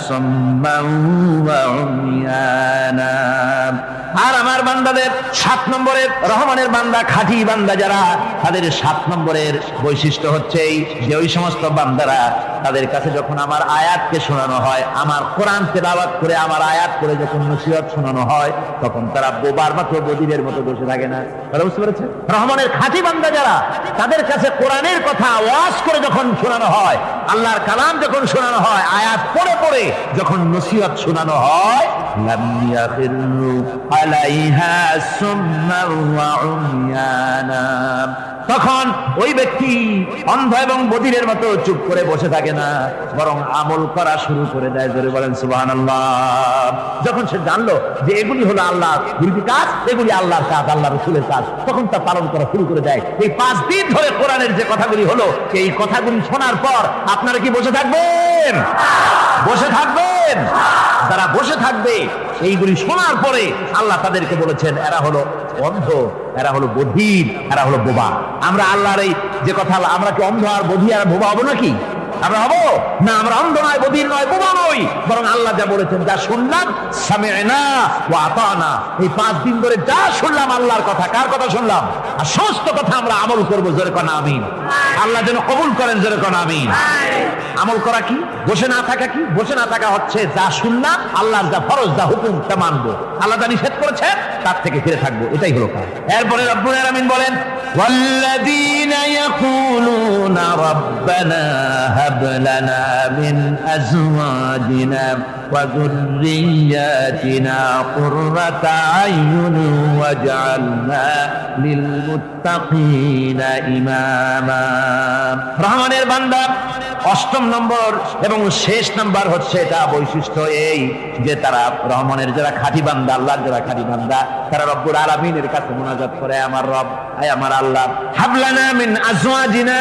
সাম্মান ওয়া উময়ানা। আর আমার বান্দাদের 7 নম্বরের রহমানের বান্দা, খাঁটি বান্দা যারা, তাদের 7 নম্বরের বৈশিষ্ট্য হচ্ছে এই যে ওই সমস্ত বান্দারা তাদের কাছে যখন আমার আয়াতকে শোনানো হয়, আমার কোরআন তেলাওয়াত করে আমার আয়াত করে যখন নসিহত শোনানো হয়, তখন তারা বোবার মতো বদিরের মতো বসে থাকে না। তারা বুঝতে পেরেছেন? রহমানের খাঁটি বান্দা যারা, তাদের কাছে কোরআনের কথা ওয়াজ করে যখন শোনানো হয়, আল্লাহর কালাম যখন শোনানো হয়, আয়াত পড়ে পড়ে যখন নসিহত শোনানো হয়, লাম ইয়াখিরু আলাইহা সুম্মান ওয়া উময়ানা, তখন ওই ব্যক্তি অন্ধ এবং বধিরের মতো চুপ করে বসে থাকে না, বরং আমল করা শুরু করে দেয়। জোরে বলেন সুবহানাল্লাহ। যখন সে জানলো যে এগুলি হলো আল্লাহর বিরোধী কাজ, এগুলি আল্লাহর কাজ, আল্লাহ রাসূলের কাজ, তখন তা পালন করা শুরু করে দেয়। এই 5 দিন ধরে কোরআনের যে কথাগুলি হলো, এই কথাগুলি শোনার পর আপনারা কি বসে থাকবেন? বসে থাকবেন? যারা বসে থাকবে এইগুলি শোনার পরে আল্লাহ তাদেরকে বলেছেন এরা হলো অন্ধ, এরা হলো বধির, এরা হলো বোবা। আমরা আল্লাহর এই যে কথা, আমরা কি অন্ধ আর বধির আর বোবা হবো নাকি? আমরা হবো না। আমরা অন্ধ নয়, বধির নয়, বোবা নই, বরং আল্লাহ যা বলেছেন, যা শুনলাম সামি'না ওয়া আতানা, এই 5 দিন ধরে যা শুনলাম আল্লাহর কথা। কার কথা শুনলাম? আর সমস্ত কথা আমরা আমল করবো। জোরে কোন আমিন। আল্লাহ যেন কবুল করেন। জোরে কোন আমিন। আমল করা কি? বসে না থাকা কি? বসে না থাকা হচ্ছে যা শুনলাম, আল্লাহর যা ফরজ, যা হুকুম, তা মানবো। আল্লাহ যা নিষেধ করেছেন তার থেকে ফিরে থাকবো, এটাই হলো কাজ। এরপরে রব্বুল আলামিন বলেন, ওয়াল্লাযীনা ইয়াকুলুনা রাব্বানা হাব লানা মিন আজওয়াজিনা ওয়া যুররিয়্যাতিনা কুররাতা আয়ুন ওয়াজআলনা লিল মুত্তাকিনা ইমামা। রহমানের বান্দা 8ম নম্বর এবং শেষ নাম্বার হচ্ছে এটা বৈশিষ্ট্য এই যে তারা রহমানের যারা খাঁটি বান্দা, আল্লাহর যারা খাঁটি বান্দা, তারা রব্বুল আলামিনের কাছে মুনাজাত করে, আমার রব, আয় আমার আল্লাহ, হাবলানা মিন আজওয়াজিনা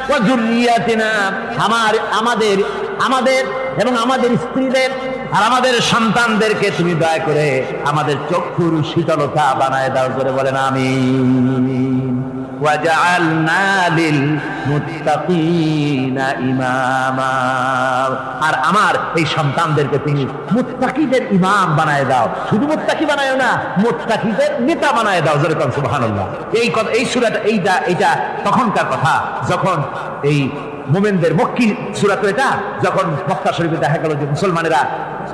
ওয়া যুররিয়াতিনা, আমাদের এবং আমাদের স্ত্রীদের আর আমাদের সন্তানদেরকে তুমি দয়া করে আমাদের চক্ষুর শীতলতা বানায় দাও। করে বলেন আমিন। ওয়াজআলনা লিল মুত্তাকিনা ইমামা, আর আমার এই সন্তানদেরকে তুমি মুত্তাকিদের ইমাম বানায় দাও। শুধু মুত্তাকি বানায় না, মুত্তাকিদের নেতা বানায় দাও। জোরে বলেন সুবহানাল্লাহ। এই কথা, এই সূরাটা, এইটা তখনকার কথা যখন এই মুমিনদের মক্কি সূরা, তো এটা যখন মক্কা শরীফে দেখা গেল যে মুসলমানেরা,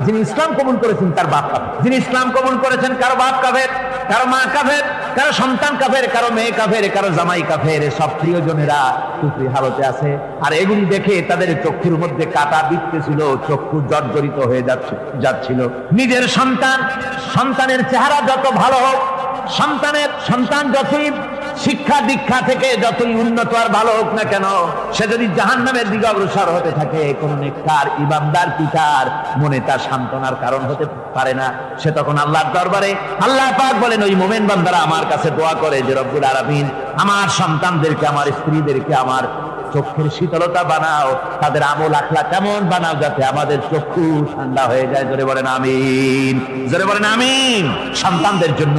যিনি ইসলাম কবুল করেছেন তার বাপ কাফের, যিনি ইসলাম কবুল করেছেন কারো বাপ কাফের, কারো মা কাফের, কারো সন্তান কাফের, কারো মেয়ে কাফের, কারো জামাই কাফের, সব প্রিয়জনেরা কুফরি হালতে আছে। আর এগুলি দেখে তাদের চক্ষুর মধ্যে কাঁটা বিঁধতেছিল, চক্ষু জর্জরিত হয়ে যাচ্ছিল। নিজের সন্তানের চেহারা যত ভালো হোক, সন্তান যতই শিক্ষা দীক্ষা থেকে যতই উন্নত আর ভালো হোক না কেন, সে যদি জাহান্নামের দিকে অগ্রসর হতে থাকে, কোন নেককার ইমানদার পিতার মনে তার সান্ত্বনার কারণ হতে পারে না। সে তখন আল্লাহর দরবারে, আল্লাহ পাক বলেন, ওই মুমিন বান্দারা আমার কাছে দোয়া করে যে রব্বুল আলামিন আমার সন্তানদেরকে, আমার স্ত্রীদেরকে আমার চোখের শীতলতা বানাও, তাদের আমল আখলাক কেমন বানাও, যাতে আমাদের চক্ষু ঠান্ডা হয়ে যায়। জোরে বলেন আমিন। জোরে বলেন আমিন। সন্তানদের জন্য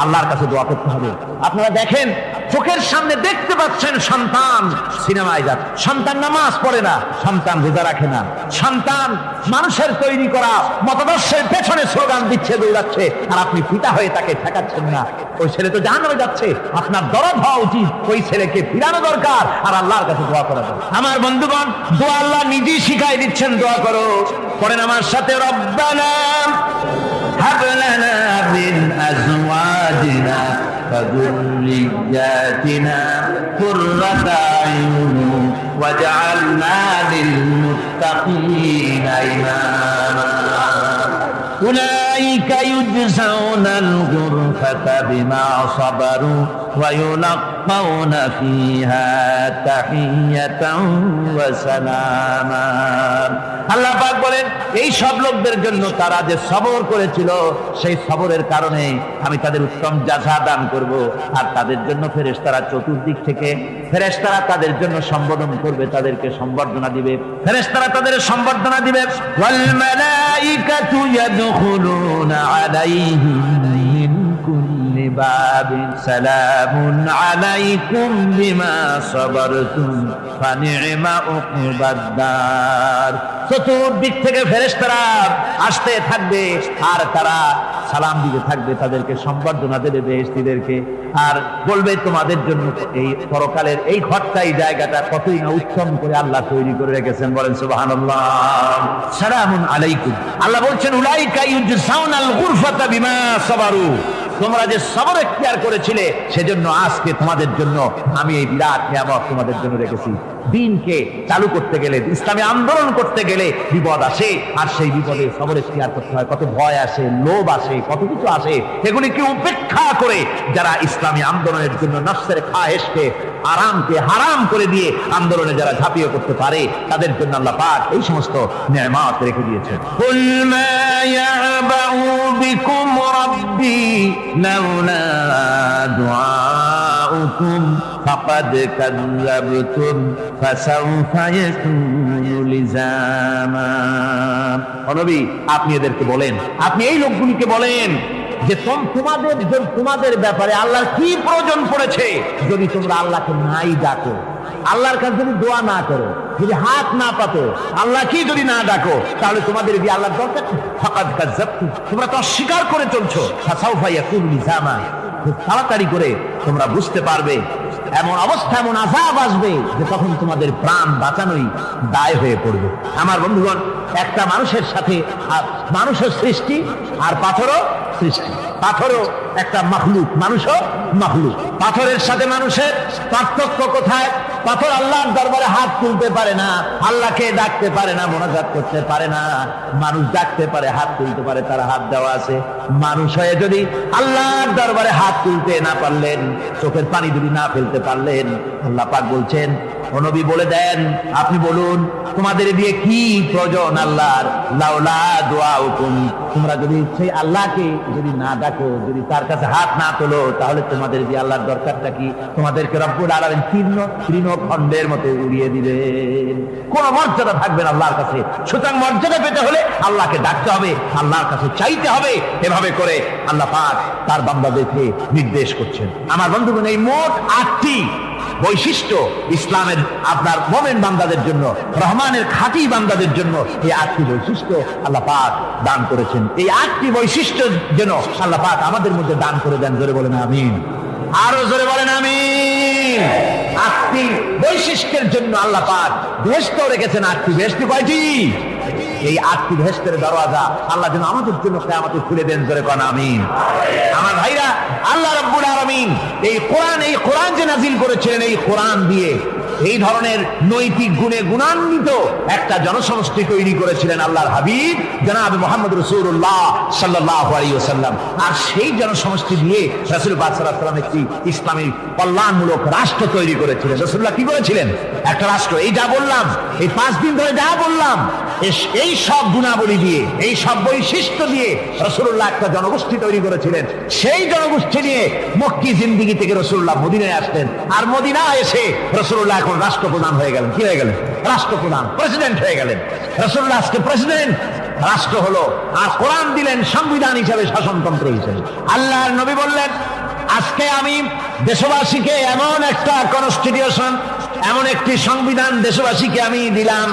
আল্লাহর কাছে দোয়া করতে হবে। আপনারা দেখেন, চোখের সামনে দেখতে পাচ্ছেন সন্তান সিনেমায় যাচ্ছে, সন্তান নামাজ পড়ে না, সন্তান রোজা রাখে না, সন্তান মানুষের তৈরি করা মতাদর্শের পেছনে স্লোগান দিচ্ছে, দৌড়াচ্ছে, আর আপনি পিতা হয়ে তাকে ঠেকাচ্ছেন না। ওই ছেলে তো জাহান্নামে যাচ্ছে, আপনার দরদ হওয়া উচিত, ওই ছেলেকে ফিরানো দরকার আর আল্লাহর কাছে দোয়া করা দরকার। আমার বন্ধুগণ, দোয়া আল্লাহ নিজেই শিখাই দিচ্ছেন, দোয়া করো। পড়েন আমার সাথে, রব্বানা হাব লানা মিন আজওয়াজিনা ওয়া যুররিয়্যাতিনা কুররাতা আয়ুন ওয়াজআলনা লিল মুত্তাকিনা ইমামা। উলাইকা ইউজজাউনাল গুরফাতা বিমা সাবারু ওয়া ইউলাক্কাউনা ফিহা তাহিয়াতান ওয়া সালামা। আল্লাহ পাক বলেন, এই সব লোকদের জন্য তারা যে সবর করেছিল, সেই সবরের কারণে আমি তাদের উত্তম জাযা দান করব। আর তাদের জন্য ফেরেশতারা চতুর্দিক থেকে, ফেরেশতারা তাদের জন্য সম্বোধন করবে, তাদেরকে সম্বর্ধনা দিবে, ফেরেশতারা তাদের সম্বর্ধনা দিবে। ওয়াল মালাইকাতু ইয়াদখুলুনা আলাইহিম মিন কুল্লি বাবিন সালামুন আলাইকুম বিমা সাবারতুম ফানি'মা উকবাদ-দার। চতুর্দিক থেকে ফেরেশতারা আসতে থাকবে, আর তারা সালাম দিতে থাকবে, তাদেরকে সম্বর্ধনা দেবে বেহেশতীদেরকে, আর বলবে তোমাদের জন্য এই পরকালের এই ঘরটাই, জায়গাটা কতই না উত্তম করে আল্লাহ তৈরি করে রেখেছেন। বলেন সুবহানাল্লাহ। সালামুন আলাইকুম। আল্লাহ বলছেন, উলাইকা ইউজজাউনাল গুরফাতা বিমা সাবারু, তোমরা যে সবর এখতিয়ার করেছিলে সেজন্য আজকে তোমাদের জন্য আমি এই বিরাট নিয়ামত তোমাদের জন্য রেখেছি। দিনকে চালু করতে গেলে, ইসলামী আন্দোলন করতে গেলে বিপদ আসে, আর সেই বিপদে সবর এখতিয়ার করতে হয়। কত ভয় আসে, লোভ আসে, কত কিছু আসে, এগুলিকে উপেক্ষা করে যারা ইসলামী আন্দোলনের জন্য নফসের খায়েশকে, আরামকে হারাম করে দিয়ে আন্দোলনে যারা ঝাঁপিয়ে করতে পারে, তাদের জন্য আল্লাহ পাক এই সমস্ত নিয়ামত রেখে দিয়েছেন। কুল মা ইয়াবাউ বিকুম রাব্বি লাউলা দুআউকুম ফাকাদ কাযযাবতুম ফাসাউফা ইয়াকুনু লিজামা। ও নবী, আপনি এদেরকে বলেন, আপনি এই লোকগুলিকে বলেন যে তোমাদের ব্যাপারে আল্লাহর কি প্রয়োজন পড়েছে। যদি তোমরা আল্লাহকে নাই ডাকো, আল্লাহর কাছে যদি দোয়া না করো, যদি হাত না পাতো, আল্লাহ কি যদি না ডাকো, তাহলে তোমাদের কি আল্লাহর দরকার? ফাকাদ কাযাবতুম, তোমরা তো অস্বীকার করে চলছো। ফাসাউফা ইয়াকুনু লিযামা, খুব তাড়াতাড়ি করে তোমরা বুঝতে পারবে, এমন অবস্থা, এমন আযাব আসবে যে তখন তোমাদের প্রাণ বাঁচানোই দায় হয়ে পড়বে। আমার বন্ধুগণ, একটা মানুষের সাথে মানুষের সৃষ্টি আর পাথরও সৃষ্টি, পাথরও একটা মাখলুক, মানুষও মাখলুক। পাথরের সাথে মানুষের পার্থক্য কোথায়? পাথর আল্লাহর দরবারে হাত তুলতে পারে না, আল্লাহকে ডাকতে পারে না, মোনাজাত করতে পারে না। মানুষ ডাকতে পারে, হাত তুলতে পারে, তার হাত দেওয়া আছে। মানুষ হয়ে যদি আল্লাহর দরবারে হাত তুলতে না পারলেন, চোখের পানি যদি না ফেলতে পারলেন, আল্লাহ পাক বলছেন, ও নবী বলে দেন, আপনি বলুন তোমাদের দিয়ে কি প্রয়োজন আল্লাহর? লাউলা দুআউকুম, তোমরা যদি সেই আল্লাহকে যদি না ডাকো, যদি তার কাছে হাত না তোলো, তাহলে তোমাদের দিয়ে আল্লাহর দরকারটা কি? তোমাদেরকে রব্বুল আলামিন তৃণখণ্ডের মতো উড়িয়ে দিবেন, কোন মর্যাদা থাকবে না আল্লাহর কাছে। সুতরাং মর্যাদা পেতে হলে আল্লাহকে ডাকতে হবে, আল্লাহর কাছে চাইতে হবে। এভাবে করে আল্লাহ পাক তার বান্দাদেরকে নির্দেশ করছেন। আমার বন্ধুগণ, এই মোট 8টি বৈশিষ্ট্য ইসলামের আপনার মোমেন বান্দাদের জন্য, রহমানের খাঁটি বান্দাদের জন্য এই 8টি বৈশিষ্ট্য আল্লাহ পাক দান করেছেন। এই 8টি বৈশিষ্ট্য যেন আল্লাহ পাক আমাদের মধ্যে দান করে দেন। জোরে বলেন আমিন, আরো জোরে বলেন আমিন। 8টি বৈশিষ্ট্যের জন্য আল্লাহ পাক বেহেশত রেখেছেন। 8টি বেহেশত কয়টি? এই 8টি বেহেশতের দরওয়াজা আল্লাহ যেন আমাদের জন্য কিয়ামতে খুলে দেন। জোরে কোন আমিন। আমার ভাইরা, আল্লাহ রাব্বুল আলামিন এই কোরআন যে নাজিল করেছিলেন, এই কোরআন দিয়ে এই ধরনের নৈতিক গুণে গুণান্বিত একটা জনসমষ্টি তৈরি করেছিলেন আল্লাহর হাবিব জনাব মুহাম্মদ রাসূলুল্লাহ সাল্লাল্লাহু আলাইহি ওয়াসাল্লাম। আর সেই জনসমষ্টি দিয়ে রাসূল পাক সাল্লাল্লাহু আলাইহি ওয়াসাল্লাম একটি ইসলামী কল্যাণমূলক রাষ্ট্র তৈরি করেছিলেন। রাসূলুল্লাহ কি করেছিলেন? একটা রাষ্ট্র। এই যা বললাম, এই 5 দিন ধরে যা বললাম, এই সব গুণাবলী দিয়ে, এই সব বৈশিষ্ট্য দিয়ে রাসূলুল্লাহ একটা জনগোষ্ঠী তৈরি করেছিলেন। সেই জনগোষ্ঠী নিয়ে মক্কি জিন্দেগি থেকে রাসূলুল্লাহ মদিনায় আসলেন। আর মদিনা এসে রাসূলুল্লাহ এখন রাষ্ট্রপ্রধান হয়ে গেলেন। কি হয়ে গেলেন? রাষ্ট্রপ্রধান, প্রেসিডেন্ট হয়ে গেলেন। রাসূলুল্লাহ আজকে প্রেসিডেন্ট, রাষ্ট্র হলো। আর কোরআন দিলেন সংবিধান হিসেবে, শাসনতন্ত্র হিসেবে। আল্লাহর নবী বললেন, আজকে আমি দেশবাসীকে এমন একটা কনস্টিটিউশন, এমন একটি সংবিধান দেশবাসীকে আমি দিলাম,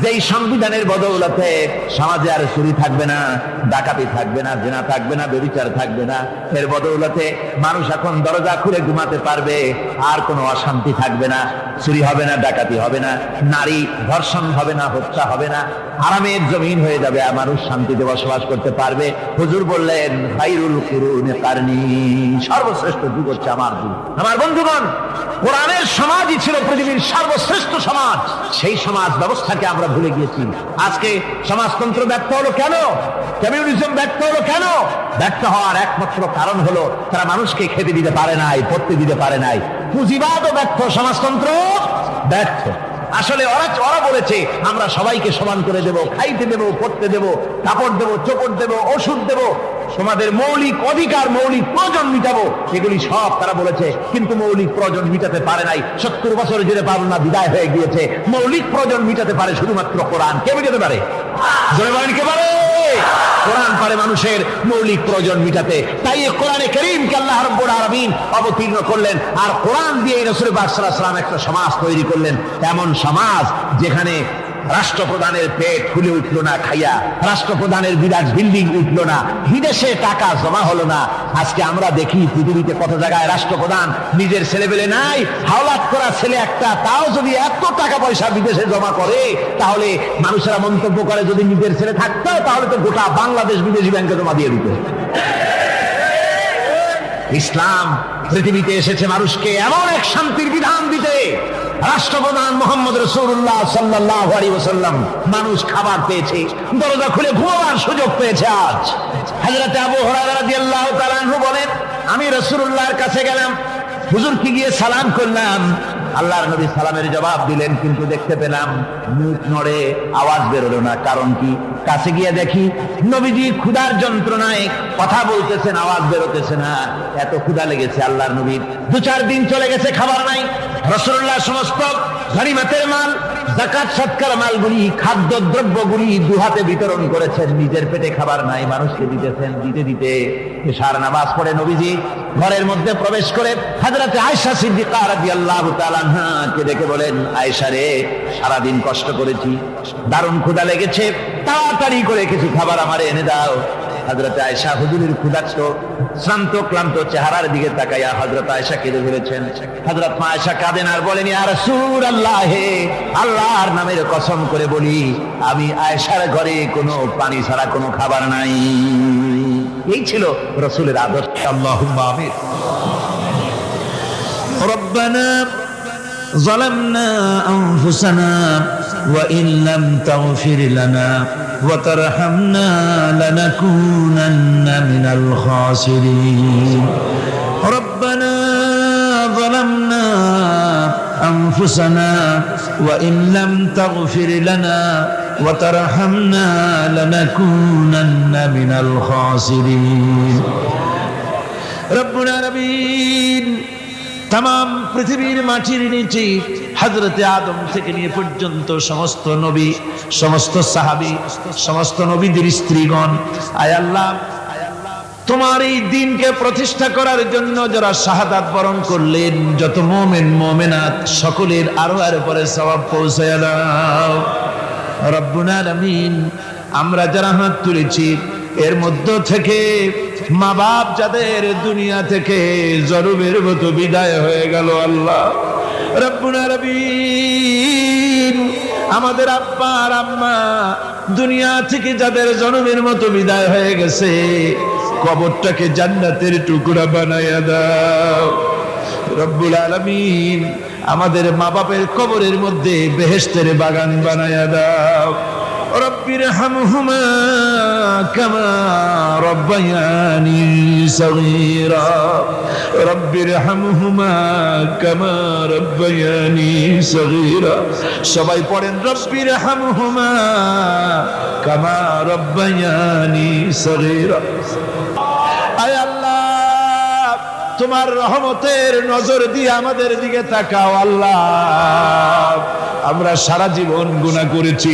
যেই সংবিধানের বদৌলতে সমাজে আর চুরি থাকবে না, ডাকাতি থাকবে না, জিনা থাকবে না, ব্যভিচার থাকবে না। এর বদৌলতে মানুষ এখন দরজা খুলে ঘুমাতে পারবে, আর কোনো অশান্তি থাকবে না, চুরি হবে না, ডাকাতি হবে না, নারী ধর্ষণ হবে না, হত্যা হবে না, আরামের জমিন হয়ে যাবে, আর মানুষ শান্তিতে বসবাস করতে পারবে। হুজুর বললেন, খায়রুল কুরুনি কারনি, সর্বশ্রেষ্ঠ যুগ হচ্ছে আমার যুগ। আমার বন্ধুগণ, কোরআনের সমাজই ছিল পৃথিবীর সর্বশ্রেষ্ঠ সমাজ। সেই সমাজ ব্যবস্থাকে আমরা ভুলে গিয়েছি। আজকে সমাজতন্ত্র ব্যর্থ হলো কেন? কমিউনিজম ব্যর্থ হলো কেন? ব্যর্থ হওয়ার একমাত্র কারণ হলো তারা মানুষকে খেতে দিতে পারে নাই, পড়তে দিতে পারে নাই। পুঁজিবাদও ব্যর্থ, সমাজতন্ত্র ব্যর্থ। আসলে ওরা বলেছে আমরা সবাইকে সমান করে দেব, খাইতে দেব, পড়তে দেব, কাপড় দেব, চোপড় দেব, ওষুধ দেব, সমাজের মৌলিক অধিকার, মৌলিক প্রয়োজন মিটাবো, এগুলি সব তারা বলেছে। কিন্তু মৌলিক প্রয়োজন মিটাতে পারে নাই। 70 বছর জুড়ে পাবনা বিদায় হয়ে গিয়েছে। মৌলিক প্রয়োজন মিটাতে পারে শুধুমাত্র কোরআন। কে মিটাতে পারে? জোরে বলেন, কে পারে? কোরআন পারে মানুষের মৌলিক প্রয়োজন মিটাতে। তাই এই কোরআনে কারীমকে আল্লাহ রাব্বুল আলামিন অবতীর্ণ করলেন। আর কোরআন দিয়ে রাসূল পাক সাল্লাল্লাহু আলাইহি ওয়াসাল্লাম একটা সমাজ তৈরি করলেন, এমন সমাজ যেখানে রাষ্ট্রপ্রধানের পেট ফুলে উঠলো না খাইয়া, রাষ্ট্রপ্রধানের বিরাট বিল্ডিং উঠলো না, বিদেশে টাকা জমা হলো না। আজকে আমরা দেখি পৃথিবীতে কত জায়গায় রাষ্ট্রপ্রধান নিজের ছেলেবেলে নাই, হাওলাত করা ছেলে একটা, তাও যদি এত টাকা পয়সা বিদেশে জমা করে, তাহলে মানুষেরা মন্তব্য করে যদি নিজের ছেলে থাকতো তাহলে তো গোটা বাংলাদেশ বিদেশি ব্যাংকে জমা দিয়ে দিত। ইসলাম পৃথিবীতে এসেছে মানুষকে এমন এক শান্তির বিধান দিতে। রাষ্ট্রপ্রধান মুহাম্মদ রাসূলুল্লাহ সাল্লাল্লাহু আলাইহি ওয়াসাল্লাম মানুষ খাবার পেয়েছে, দরজা খুলে ঘুমাবার সুযোগ পেয়েছে। আজ হযরত আবু হুরায়রা রাদিয়াল্লাহু তাআলা আনহু বলেন, আমি রাসূলুল্লাহর কাছে গেলাম, হুজুরকে গিয়ে সালাম করলাম। আল্লাহর নবী সালামের জবাব দিলেন, কিন্তু দেখতে পেলাম মুখ নড়ে, আওয়াজ বেরোলো না। কারণ কি? কাছে গিয়ে দেখি নবীজি ক্ষুধার যন্ত্রণায় কথা বলতেছেন, আওয়াজ বেরোতেছে না। এত ক্ষুধা লেগেছে আল্লাহর নবীর। 2-4 দিন চলে গেছে, খাবার নাই। রাসূলুল্লাহ সমস্ত গনিমতের মাল যাকাত সৎকার মালগুলি, খাদ্য দ্রব্যগুলি দুহাতে বিতরণ করেছেন। নিজের পেটে খাবার নাই, মানুষকে দিতেছেন। দিতে দিতে এশার নামাজ পড়ে নবীজি ঘরের মধ্যে প্রবেশ করে হযরত আয়েশা সিদ্দিকা রাদিয়াল্লাহু তাআলা আনহাকে ডেকে বলেন, আয়েশা রে, সারাদিন কষ্ট করেছি, দারুণ ক্ষুধা লেগেছে, তাড়াতাড়ি করে কিছু খাবার আমারে এনে দাও। হযরত আয়েশা হুজুরের ক্ষুধার্ত শ্রান্ত ক্লান্ত চেহারার দিকে তাকাইয়া হযরত আয়েশা কেঁদে ফেলেছেন। হযরত মা আয়েশা কাঁদেন আর বলেন, ইয়া রাসূলুল্লাহ, হে আল্লাহর নামের কসম করে বলি, আমি আয়েশার ঘরে কোনো পানি ছাড়া কোনো খাবার নাই। এই ছিল রাসূলের আদর্শ। আল্লাহুম্মা আমিন। ربنا ظلمنا أنفسنا وإن لم تغفر لنا وترحمنا لنكونن من الخاسرين ربنا ظلمنا أنفسنا وإن لم تغفر لنا وترحمنا لنكونن من الخاسرين ربنا العالمين तमाम পৃথিবীর মাটির নিচে হযরতে আদম থেকে নিয়ে পর্যন্ত সমস্ত নবী, সমস্ত সাহাবী, সমস্ত নবীদের স্ত্রীগণ, আয় আল্লাহ, তোমার এই দ্বীনকে প্রতিষ্ঠা করার জন্য যারা শাহাদাত বরণ করলেন, যত মুমিন মুমিনাত সকলের আরো পরে সওয়াব পৌঁছায় দাও রব্বুল আলামিন। আমরা যারা হাত তুলেছি এর মধ্য থেকে মা বাপ যাদের দুনিয়া থেকে জরুবের মতো বিদায় হয়ে গেল, আল্লাহ রব্বুল আলামিন, আমাদের আব্বা আর আম্মা দুনিয়া থেকে যাদের জনমের মতো বিদায় হয়ে গেছে, কবরটাকে জান্নাতের টুকরা বানাইয়া দাও রব্বুল আলামিন। আমাদের মা বাপের কবরের মধ্যে বেহেশতের বাগান বানাইয়া দাও। রব্বিরহামহুমা কামা রব্বায়ানি সগীরা রব্বিরহামহুমা কামা রব্বায়ানি সগীরা। সবাই পড়েন রব্বিরহামহুমা কামা রব্বায়ানি সগীরা। আয় আল্লাহ, তোমার রহমতের নজর দিয়ে আমাদের দিকে তাকাও আল্লাহ। আমরা সারা জীবন গুনাহ করেছি,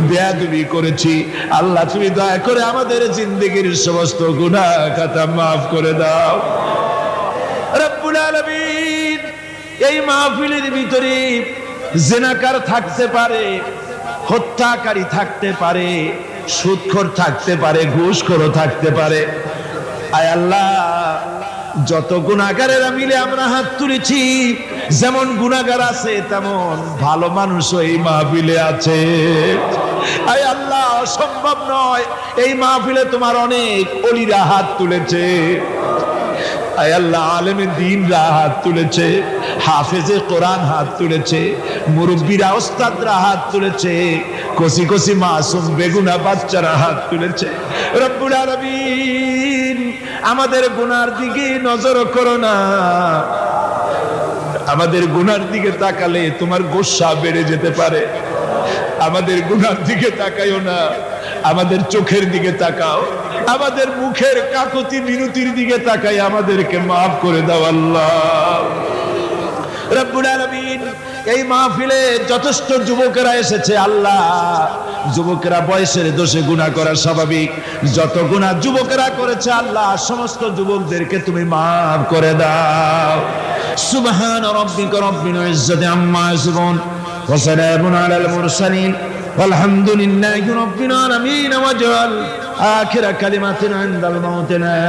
বেয়াদবি করেছি, আল্লাহ তুমি দয়া করে আমাদের জিন্দেগীর সমস্ত গুনাহ খাতা মাফ করে দাও রব্বুল আলামিন। এই মাহফিলের ভিতরে জিনাকার থাকতে পারে, হত্যাকারী থাকতে পারে, সুদখোর থাকতে পারে, ঘুষখোরও থাকতে পারে। আয় আল্লাহ, যত গুনাহগারেরা মিলে আমরা হাত তুলেছি, যেমন গুনাহগার আছে তেমন ভালো মানুষও এই মাহফিলে আছে। আয় আল্লাহ, অসম্ভব নয়, এই মাহফিলে তোমার অনেক ওলিরা হাত তুলেছে। আয় আল্লাহ, আলেমে দ্বীনরা হাত তুলেছে, হাফেজে কোরআন হাত তুলেছে, মুরব্বীরা ওস্তাদরা হাত তুলেছে, কচি কচি মাসুম বেগুনা বাচ্চারা হাত তুলেছে। রব্বুল আলামিন, আমাদের গুনার দিকে নজর করো না। আমাদের গুনার দিকে তাকালে তোমার গোসা বেড়ে যেতে পারে। আমাদের গুনার দিকে তাকাইও না, আমাদের চোখের দিকে তাকাও, আমাদের মুখের কাকুতি মিনতির দিকে তাকাই আমাদেরকে মাফ করে দাও আল্লাহ রব্বুল আলামিন। এই মাহফিলে যথেষ্ট যুবকেরা এসেছে আল্লাহ, যুবকেরা বয়সের দোষে গুনাহ করা স্বাভাবিক, যত গুনাহ যুবকেরা করেছে আল্লাহ সমস্ত যুবকদেরকে তুমি মাফ করে দাও। সুবহান রাব্বিকা রাব্বিল ইজ্জাতি আম্মা ইয়াসিফুন ওয়া সালামুন আলাল মুরসালিন والحمد لله رب العالمين وجعل آخر كلمة عند الموت